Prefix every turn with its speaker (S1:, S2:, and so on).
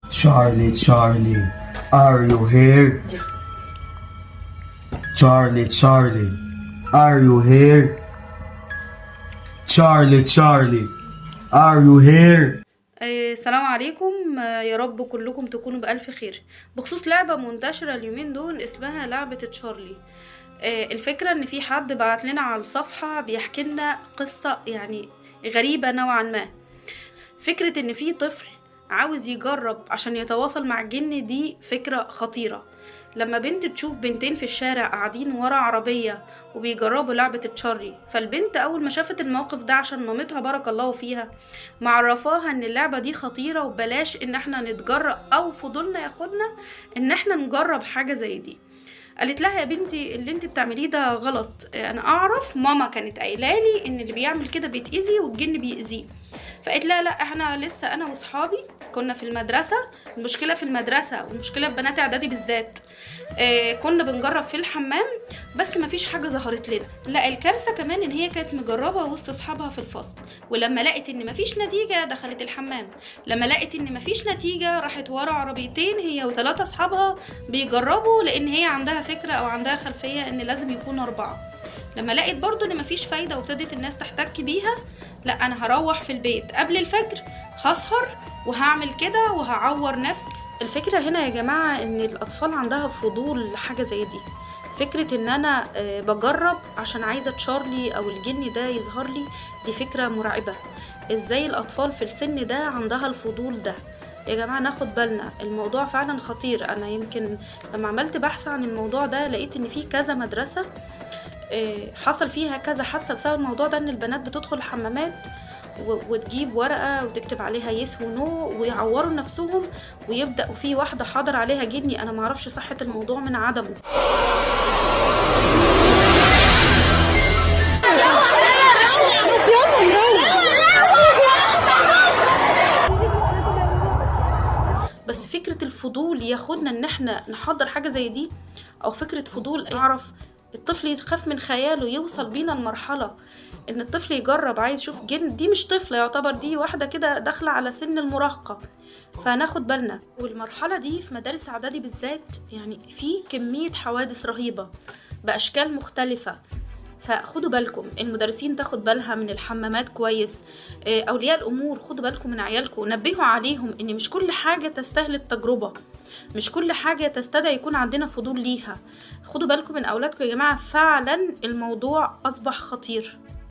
S1: Charlie, Charlie, are you here? Charlie, Charlie, are you here? Charlie, Charlie, are you here?
S2: السلام عليكم. يا رب كلكم تكونوا بألف خير. بخصوص لعبة منتشرة اليومين دول اسمها لعبة تشارلي. الفكرة ان في حد بعت لنا على الصفحة بيحكي لنا قصة يعني غريبة نوعا ما. فكرة ان في طفل عاوز يجرب عشان يتواصل مع الجن، دي فكرة خطيرة. لما بنت تشوف بنتين في الشارع قاعدين ورا عربية وبيجربوا لعبة تشارلي، فالبنت اول ما شافت الموقف ده عشان مامتها بارك الله فيها معرفاها ان اللعبة دي خطيرة وبلاش ان احنا نتجرأ او فضولنا ياخدنا ان احنا نجرب حاجة زي دي. قالت لها يا بنتي اللي انت بتعمليه ده غلط، انا اعرف ماما كانت قايلالي ان اللي بيعمل كده بيتأذي والجن بيأذيه. فقالت لها لا، احنا لسه انا واصحابي كنا في المدرسة. المشكلة في المدرسة والمشكلة في بنات اعدادي بالذات. كنا بنجرب في الحمام بس مفيش حاجة ظهرت لنا. لا، الكارثة كمان ان هي كانت مجربة وسط اصحابها في الفصل، ولما لقت ان مفيش نتيجة دخلت الحمام. لما لقت ان مفيش نتيجة راحت ورا عربيتين هي وثلاثة اصحابها بيجربوا، لان هي عندها فكرة او عندها خلفية ان لازم يكونوا 4. لما لقيت برضو ان مفيش فايدة وابتدت الناس تحتك بيها، لا انا هروح في البيت قبل الفجر، هسهر وهعمل كده وهعور نفسي. الفكرة هنا يا جماعة ان الاطفال عندها فضول لحاجة زي دي. فكرة ان انا بجرب عشان عايزة تشارلي او الجن ده يظهر لي، دي فكرة مرعبة. ازاي الاطفال في السن ده عندها الفضول ده؟ يا جماعة ناخد بالنا، الموضوع فعلا خطير. انا يمكن لما عملت بحث عن الموضوع ده لقيت ان في كذا مدرسة حصل فيها كذا حادثة بسبب الموضوع ده، ان البنات بتدخل الحمامات وتجيب ورقة وتكتب عليها يس ونو ويعوروا نفسهم، ويبدأ في واحدة حاضر عليها جني. انا معرفش صحة الموضوع من عدمه. بس فكرة الفضول ياخدنا ان احنا نحضر حاجة زي دي، او فكرة فضول اعرف الطفل يخاف من خياله، يوصل بينا المرحلة ان الطفل يجرب عايز يشوف جن. دي مش طفلة، يعتبر دي واحدة كده داخلة على سن المراهقة، فهناخد بالنا. والمرحلة دي في مدارس اعدادي بالذات يعني في كمية حوادث رهيبة باشكال مختلفة. فخدوا بالكم، المدرسين تاخد بالها من الحمامات كويس. اولياء الامور خدوا بالكم من عيالكم، نبهوا عليهم ان مش كل حاجة تستاهل التجربة، مش كل حاجة تستدعي يكون عندنا فضول ليها. خدوا بالكم من اولادكم يا جماعة، فعلا الموضوع اصبح خطير.